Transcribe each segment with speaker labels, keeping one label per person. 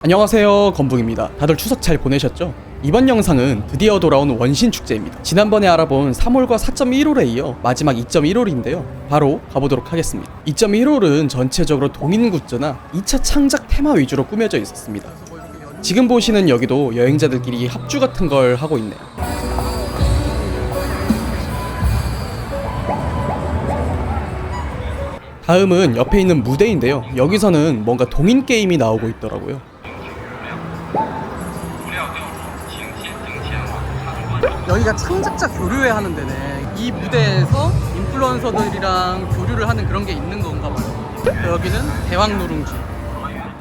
Speaker 1: 안녕하세요, 건붕입니다. 다들 추석 잘 보내셨죠? 이번 영상은 드디어 돌아온 원신 축제입니다. 지난번에 알아본 3홀과 4.1홀에 이어 마지막 2.1홀인데요. 바로 가보도록 하겠습니다. 2.1홀은 전체적으로 동인 굿즈나 2차 창작 테마 위주로 꾸며져 있었습니다. 지금 보시는 여기도 여행자들끼리 합주 같은 걸 하고 있네요. 다음은 옆에 있는 무대인데요. 여기서는 뭔가 동인 게임이 나오고 있더라고요.
Speaker 2: 여기가 창작자 교류회 하는 데네. 이 무대에서 인플루언서들이랑 교류를 하는 그런 게 있는 건가 봐요. 여기는 대왕 누룽지.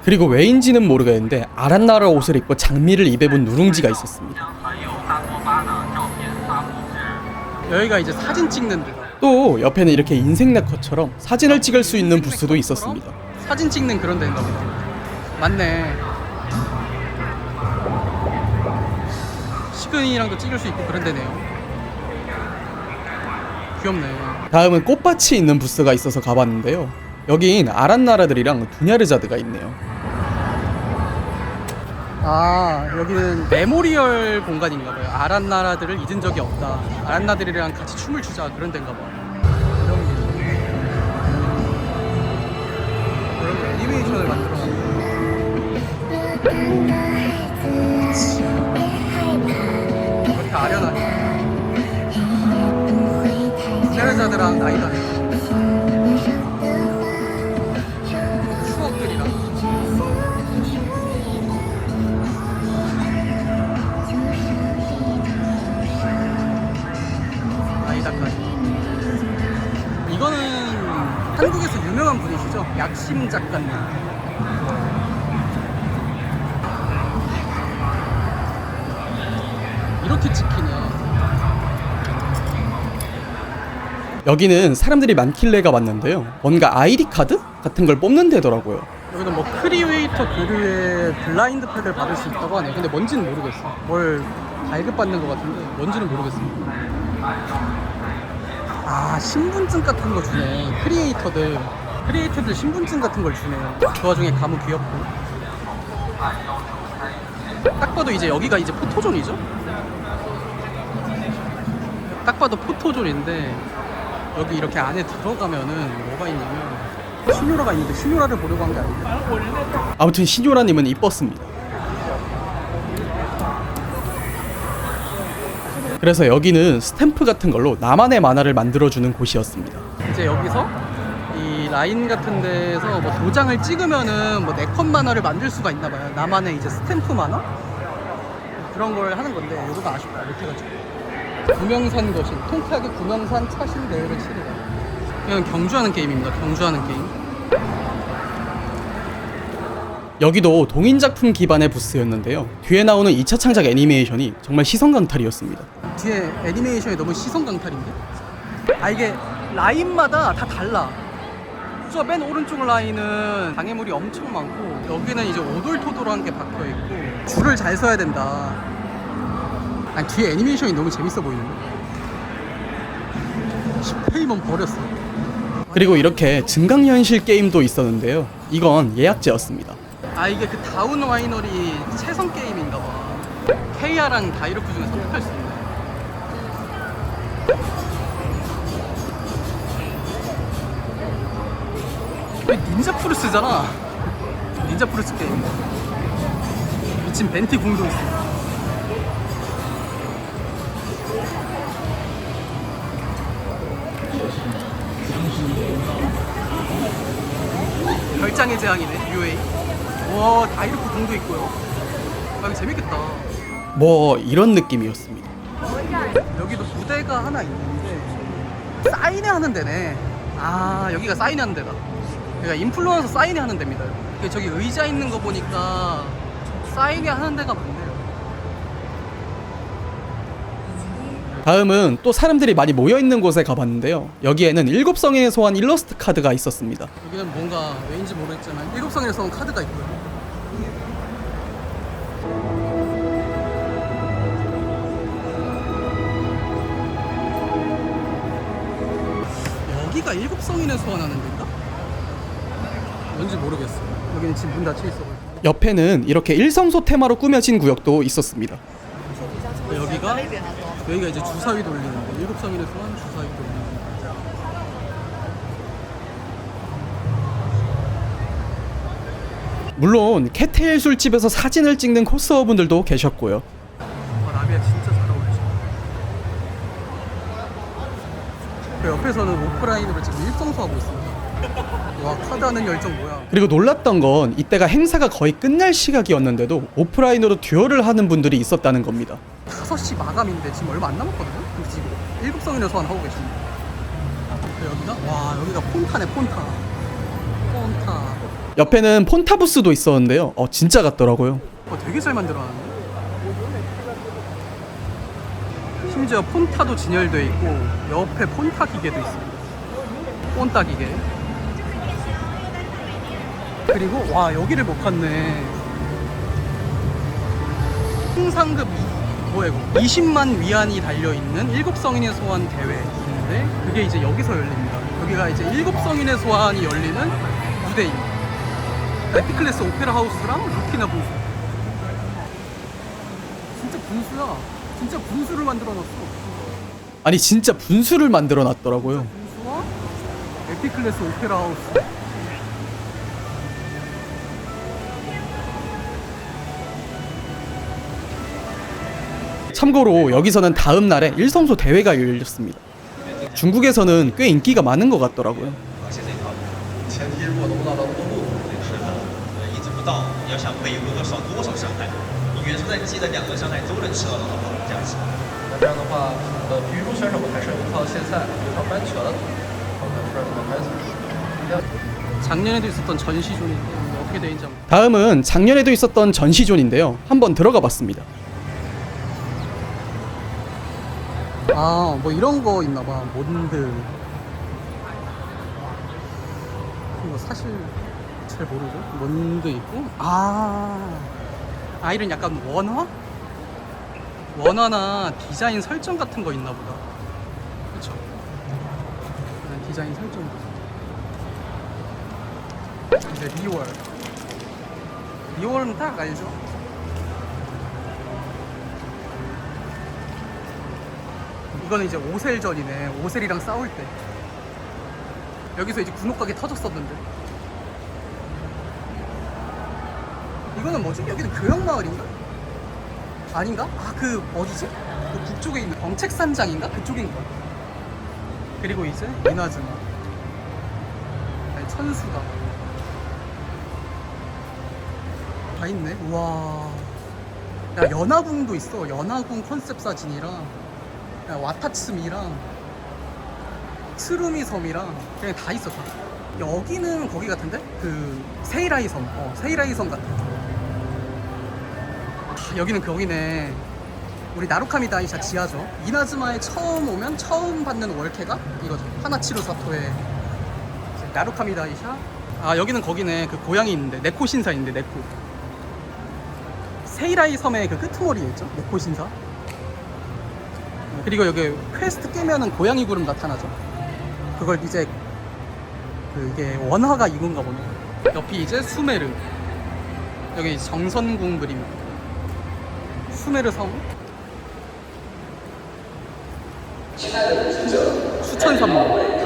Speaker 1: 그리고 왜인지는 모르겠는데 아란나라 옷을 입고 장미를 입에 본 누룽지가 있었습니다.
Speaker 2: 여기가 이제 사진 찍는 데다.
Speaker 1: 또 옆에는 이렇게 인생 네컷처럼 사진을 찍을 수 있는 부스도 있었습니다.
Speaker 2: 사진 찍는 그런 데인가 보다. 맞네. 시근이랑도 찍을 수 있고 그런 데네요. 귀엽네.
Speaker 1: 다음은 꽃밭이 있는 부스가 있어서 가봤는데요. 여긴 아란나라들이랑 두냐르자드가 있네요.
Speaker 2: 아, 여기는 메모리얼 공간인가 봐요. 아란나라들을 잊은 적이 없다. 아란나들이랑 같이 춤을 추자 그런 데인가 봐요. 그런 애니메이션을 만들어놨네. 이렇게 아련하게. 두냐르자드랑 나이다네. 추억들이랑. 아이다까지. 이거는 한국에서 유명한 분이시죠? 약심 작가님. 이렇게 찍히네.
Speaker 1: 여기는 사람들이 많길래 가봤는데요. 뭔가 아이디 카드 같은 걸 뽑는 데더라고요.
Speaker 2: 여기는 뭐 크리에이터 교류에 블라인드 팩을 받을 수 있다고 하네. 근데 뭔지는 모르겠어. 뭘 발급받는 것 같은데 뭔지는 모르겠습니다. 아, 신분증 같은 거 주네. 크리에이터들 신분증 같은 걸 주네. 그 와중에 가무 귀엽고. 딱 봐도 이제 여기가 이제 포토존이죠? 딱 봐도 포토존인데 여기 이렇게 안에 들어가면은 뭐가 있냐면 시뇨라가 있는데 시뇨라를 보려고 한 게 아닌데.
Speaker 1: 아무튼 신요라님은 이뻤습니다. 그래서 여기는 스탬프 같은 걸로 나만의 만화를 만들어주는 곳이었습니다.
Speaker 2: 이제 여기서 이 라인 같은 데서 뭐 도장을 찍으면은 뭐 네컷 만화를 만들 수가 있나 봐요. 나만의 이제 스탬프 만화? 그런 걸 하는 건데 요거가 아쉽다. 못해가지고. 구명산 거신 통쾌하게 구명산 차신 대회를 치르다. 그냥 경주하는 게임입니다. 경주하는 게임.
Speaker 1: 여기도 동인작품 기반의 부스였는데요. 뒤에 나오는 2차 창작 애니메이션이 정말 시선 강탈이었습니다.
Speaker 2: 뒤에 애니메이션이 너무 시선 강탈인데? 아, 이게 라인마다 다 달라. 저 맨 오른쪽 라인은 장애물이 엄청 많고 여기는 이제 오돌토돌한 게 박혀 있고 줄을 잘 서야 된다. 아니, 뒤에 애니메이션이 너무 재밌어 보이는데? 10페이면 버렸어.
Speaker 1: 그리고 이렇게 증강현실 게임도 있었는데요. 이건 예약제였습니다.
Speaker 2: 아, 이게 그 다운 와이너리 채성 게임인가 봐. 케이아랑 다이로크 중에 선택할 수 있네. 이게 닌자 프루스잖아. 닌자 프루스 게임. 미친 벤티 궁도 있어. 별장의 재앙이네. UA. 와, 다이로크 궁도 있고요. 아, 이거 재밌겠다.
Speaker 1: 뭐 이런 느낌이었습니다.
Speaker 2: 여기도 무대가 하나 있는데 사인회 하는 데네. 아, 여기가 사인회 하는 데다. 그러니까 인플루언서 사인회 하는 데입니다. 저기 의자 있는 거 보니까 사인회 하는 데가 많네요.
Speaker 1: 다음은 또 사람들이 많이 모여있는 곳에 가봤는데요. 여기에는 7성에 소환 일러스트 카드가 있었습니다.
Speaker 2: 여기는 뭔가 왜인지 모르겠지만 7성에서 온 카드가 있고요. 여기가 7성인을 소환하는 데인가? 뭔지 모르겠어. 여기는 지금 문 닫혀 있어가지고.
Speaker 1: 옆에는 이렇게 일성소 테마로 꾸며진 구역도 있었습니다.
Speaker 2: 여기가 이제 주사위 돌리는 거. 일곱 성인의 소환 주사위 돌리는 거.
Speaker 1: 물론 캐테일 술집에서 사진을 찍는 코스어분들도 계셨고요.
Speaker 2: 라비아 진짜 잘 어울리죠. 그 옆에서는 오프라인으로 지금 일성소 하고 있습니다. 와, 카드 하는 열정 뭐야.
Speaker 1: 그리고 놀랐던 건 이때가 행사가 거의 끝날 시각이었는데도 오프라인으로 듀얼을 하는 분들이 있었다는 겁니다.
Speaker 2: 5시 마감인데 지금 얼마 안 남았거든요? 근데 지금 일곱 성인의 소환 하고 계십니다. 여기가 폰타네, 폰타.
Speaker 1: 옆에는 폰타 부스도 있었는데요. 진짜 같더라고요.
Speaker 2: 되게 잘 만들어놨네. 심지어 폰타도 진열되어 있고 옆에 폰타 기계도 있습니다. 폰타 기계. 그리고 와, 여기를 못 갔네. 통상급 뭐야 이거 20만 위안이 달려있는 일곱 성인의 소환 대회인데 그게 이제 여기서 열립니다. 여기가 이제 일곱 성인의 소환이 열리는 무대입니다. 에피클래스 오페라 하우스랑 루키나 분수. 진짜 분수야. 진짜 분수를 만들어놨어.
Speaker 1: 아니 진짜 분수를 만들어 놨더라고요.
Speaker 2: 분수와 에피클래스 오페라 하우스.
Speaker 1: 참고로 여기서는 다음 날에 일성소 대회가 열렸습니다. 중국에서는 꽤 인기가 많은 것 같더라고요.
Speaker 3: 一直不到，你要想每回合少多少伤害，你原初在记的2个伤害都能吃到的价值。
Speaker 4: 那这样的话，比如选手还是有一套现赛，有一套班权，看看这怎么开始。
Speaker 2: 작년에도 있었던 전시존인데 어떻게 되는지 한번.
Speaker 1: 다음은 작년에도 있었던 전시존인데요. 한번 들어가 봤습니다.
Speaker 2: 뭐 이런 거 있나봐. 몬드. 이거 사실 잘 모르죠. 몬드 있고. 이런 약간 원화나 디자인 설정 같은 거 있나 보다. 그쵸? 디자인 설정. 이제 리월은 딱 알죠? 이거는 이제 오셀전이네. 오셀이랑 싸울 때 여기서 이제 군옥각이 터졌었는데. 이거는 뭐지? 여기는 교역마을인가? 아닌가? 그 어디지? 그 북쪽에 있는 정책산장인가? 그쪽인가? 그리고 이제 이나즈마. 천수다. 다 있네. 우와. 야, 연화궁도 있어. 연화궁 컨셉 사진이랑 와타츠미랑 트루미 섬이랑 그냥 다 있었다. 여기는 거기 같은데? 그 세이라이 섬. 세이라이 섬 같아. 여기는 거기네. 우리 나루카미 다이샤 지하죠. 이나즈마에 처음 오면 처음 받는 월케가 이거죠. 하나치루 사토의 나루카미 다이샤. 여기는 거기네. 그 고양이 있는데 네코 신사인데 네코. 세이라이 섬의 그 끄트머리에 있죠. 네코 신사. 그리고 여기 퀘스트 깨면은 고양이 구름 나타나죠. 그걸 이제 이게 원화가 이건가 보네. 옆이 이제 수메르. 여기 정선궁 그림입니다. 수메르 성. 수천산모.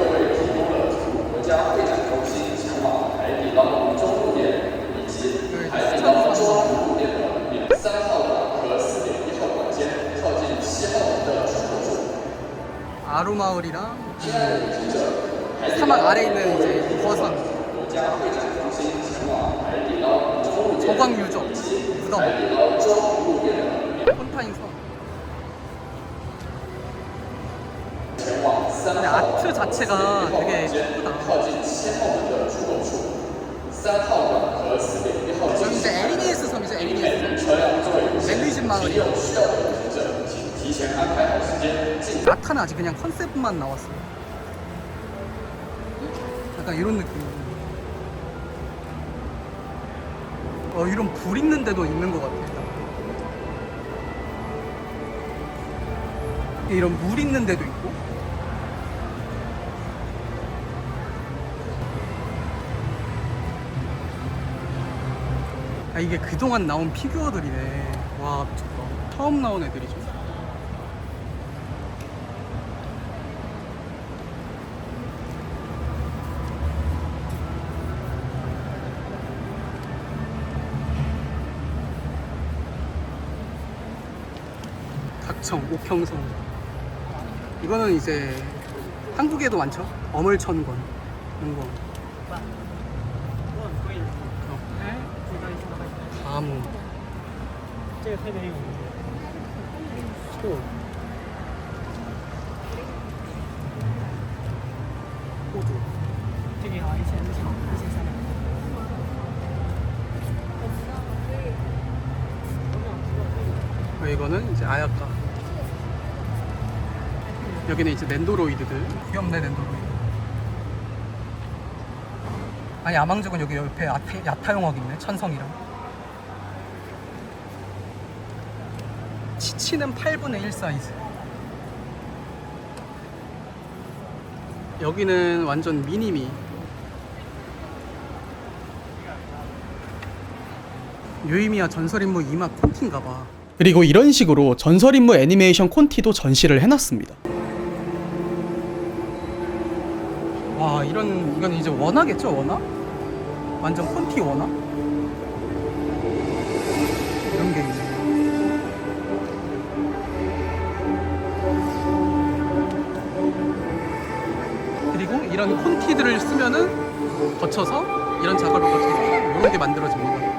Speaker 2: 아루마을이랑 사막 아래에 있는 이제 거선 저광유적 무덤 폰타인 섬. 근데 아트 자체가 되게 예쁘다. 여기 이제 에리니에스 섬이죠. 에리니에스 섬. 멜리진 마을이요. 아타는 아직 그냥 컨셉만 나왔어요. 약간 이런 느낌. 이런 불 있는 데도 있는 것 같아. 이런 물 있는 데도 있고. 아 이게 그동안 나온 피규어들이네. 와 미쳤다. 처음 나온 애들이죠. 각청, 옥형성. 이거는 이제 한국에도 많죠. 어물천권 이런 거. 가무, 소, 호두. 이거는 이제 아야카. 여기는 이제 넨도로이드들. 귀엽네 넨도로이드. 아니 야망적은 여기 옆에 야타용학 있네. 천성이랑. 치치는 8분의 1 사이즈. 여기는 완전 미니미. 유이미야 전설인물 이마 콘티인가봐.
Speaker 1: 그리고 이런 식으로 전설인물 애니메이션 콘티도 전시를 해놨습니다.
Speaker 2: 와 이건 이제 원화겠죠. 원화? 완전 콘티 원화? 이런 게 있네. 그리고 이런 콘티들을 쓰면은 거쳐서 이런 작업을 거쳐서 이런 게 만들어집니다.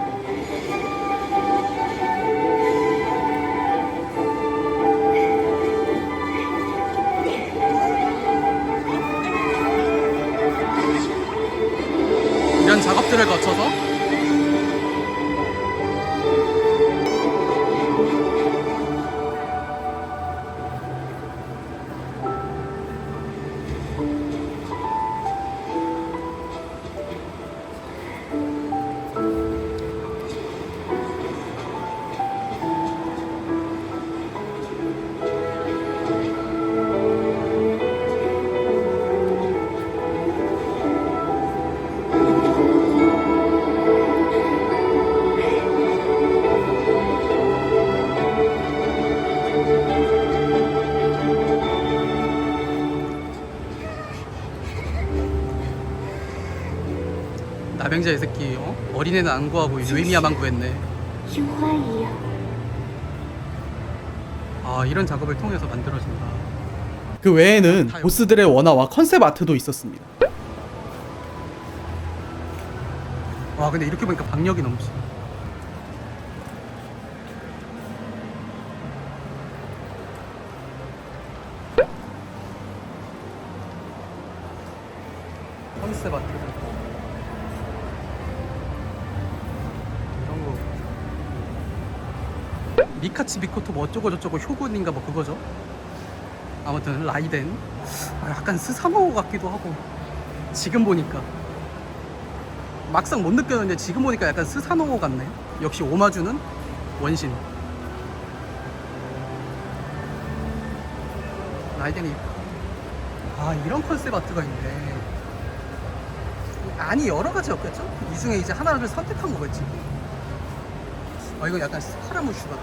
Speaker 2: 이런 작업들을 거쳐서 나병자 이 새끼 어린애는 안 구하고 유이미야만 구했네. 아 이런 작업을 통해서 만들어진다.
Speaker 1: 그 외에는 보스들의 원화와 컨셉 아트도 있었습니다.
Speaker 2: 와 근데 이렇게 보니까 박력이 넘치. 컨셉 아트들 이런 거. 미카치 미코토 뭐 어쩌고 저쩌고 효군인가 뭐 그거죠. 아무튼 라이덴. 약간 스사노 같기도 하고 지금 보니까 막상 못 느꼈는데 지금 보니까 약간 스사노 같네. 역시 오마주는 원신. 라이덴이 이런 컨셉 아트가 있네. 아니 여러 가지였겠죠? 이 중에 이제 하나를 선택한 거겠지. 이거 약간 스카라무슈 같다.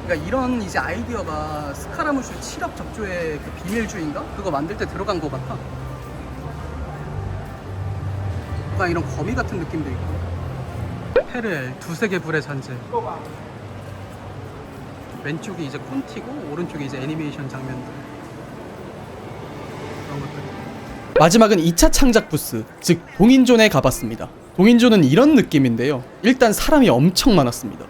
Speaker 2: 그러니까 이런 이제 아이디어가 스카라무슈 7억 적조의 그 비밀주의인가? 그거 만들 때 들어간 거 같아. 약간 이런 거미 같은 느낌도 있고. 페르엘 두세 개 불의 잔재. 왼쪽이 이제 콘티고 오른쪽이 이제 애니메이션 장면들. 그런 것들.
Speaker 1: 마지막은 2차 창작 부스, 즉 동인존에 가봤습니다. 동인존은 이런 느낌인데요. 일단 사람이 엄청 많았습니다.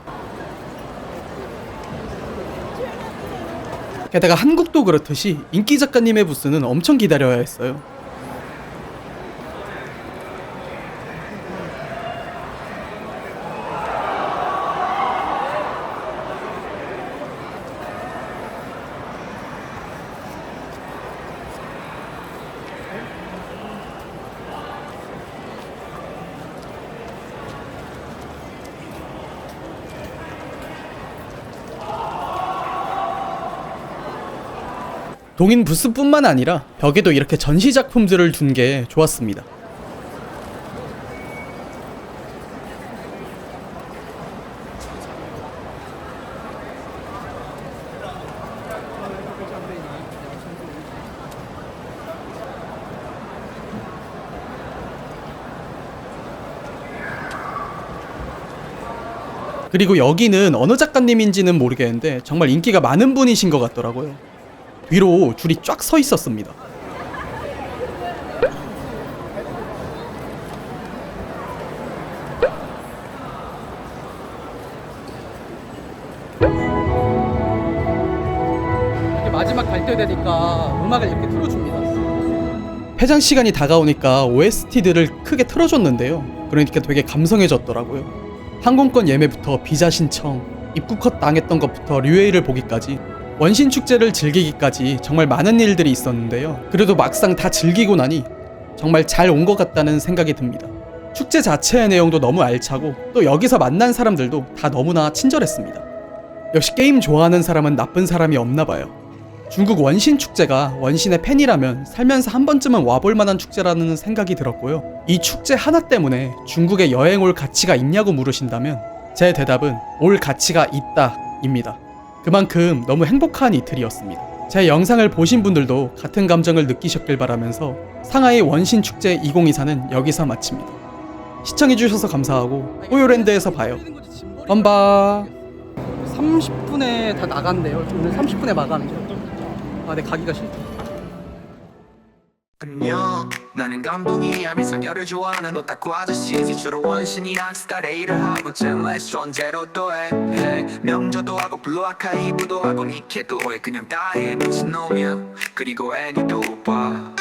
Speaker 1: 게다가 한국도 그렇듯이 인기 작가님의 부스는 엄청 기다려야 했어요. 동인 부스뿐만 아니라 벽에도 이렇게 전시 작품들을 둔 게 좋았습니다. 그리고 여기는 어느 작가님인지는 모르겠는데 정말 인기가 많은 분이신 것 같더라고요. 뒤로 줄이 쫙 서 있었습니다.
Speaker 2: 이렇게 마지막 갈 때 되니까 음악을 이렇게 틀어줍니다.
Speaker 1: 폐장 시간이 다가오니까 OST들을 크게 틀어줬는데요. 그러니까 되게 감성해졌더라고요. 항공권 예매부터 비자 신청, 입국컷 당했던 것부터 류에이를 보기까지 원신 축제를 즐기기까지 정말 많은 일들이 있었는데요. 그래도 막상 다 즐기고 나니 정말 잘 온 것 같다는 생각이 듭니다. 축제 자체의 내용도 너무 알차고 또 여기서 만난 사람들도 다 너무나 친절했습니다. 역시 게임 좋아하는 사람은 나쁜 사람이 없나 봐요. 중국 원신 축제가 원신의 팬이라면 살면서 한 번쯤은 와볼 만한 축제라는 생각이 들었고요. 이 축제 하나 때문에 중국에 여행 올 가치가 있냐고 물으신다면 제 대답은 올 가치가 있다입니다. 그만큼 너무 행복한 이틀이었습니다. 제 영상을 보신 분들도 같은 감정을 느끼셨길 바라면서 상하이 원신 축제 2024는 여기서 마칩니다. 시청해주셔서 감사하고 호요랜드에서 봐요. 뻔바.
Speaker 2: 30분에 다 나간대요. 오늘 30분에 마감이죠. 아, 내 가기가 싫다.
Speaker 5: 안녕 나는 감동이야 미성녀를 좋아하는 오타쿠 아저씨지 주로 원신이란 스타일의 일을 하고 젤레스 존재로 또해 명저도 하고 블루 아카이브도 하고 니케도 해 그냥 다해 미친놈이야 그리고 애니도 봐